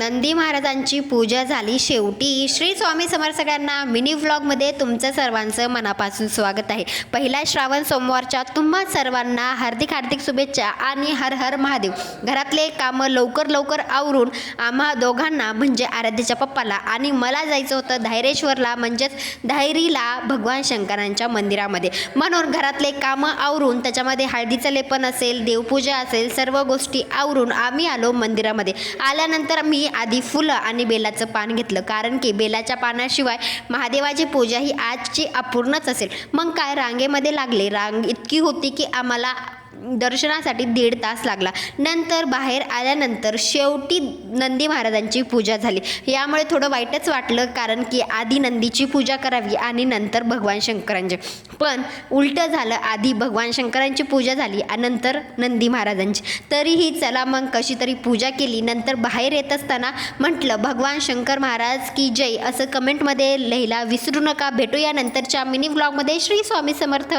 नंदी महाराजांची पूजा झाली शेवटी. श्री स्वामी समर्थ. सगळ्यांना मिनी व्लॉगमध्ये तुमचं सर्वांचं मनापासून स्वागत आहे. पहिला श्रावण सोमवारच्या तुम्हा सर्वांना हार्दिक हार्दिक शुभेच्छा आणि हर हर महादेव. घरातले कामं लवकर आवरून आम्हा दोघांना म्हणजे आराध्याच्या पप्पाला आणि मला जायचं होतं धायरेश्वरला म्हणजेच धायरीला भगवान शंकरांच्या मंदिरामध्ये. म्हणून घरातले कामं आवरून त्याच्यामध्ये हळदीचं लेपन असेल, देवपूजा असेल, सर्व गोष्टी आवरून आम्ही आलो मंदिरामध्ये. आल्यानंतर मी आधी फुलं आणि बेलाचं पान घेतलं, कारण की बेलाच्या पानाशिवाय महादेवाची पूजा ही आजची अपूर्णच असेल. मग काय रांगेमध्ये लागले. रांग इतकी होती की आम्हाला दर्शनासाठी 1.5 तास लागला. नंतर बाहेर आल्यानंतर शेवटी नंदी महाराजांची पूजा झाली. यामुळे थोडं वाईटच वाटलं, कारण की आधी नंदीची पूजा करावी आणि नंतर भगवान शंकरांची. पण उलटं झालं, आधी भगवान शंकरांची पूजा झाली आणि नंतर नंदी महाराजांची. तरीही चला मग कशी तरी पूजा केली. नंतर बाहेर येत असताना म्हटलं भगवान शंकर महाराज की जय असं कमेंटमध्ये लिहायला विसरू नका. भेटूया नंतरच्या मिनी व्लॉगमध्ये. श्री स्वामी समर्थ.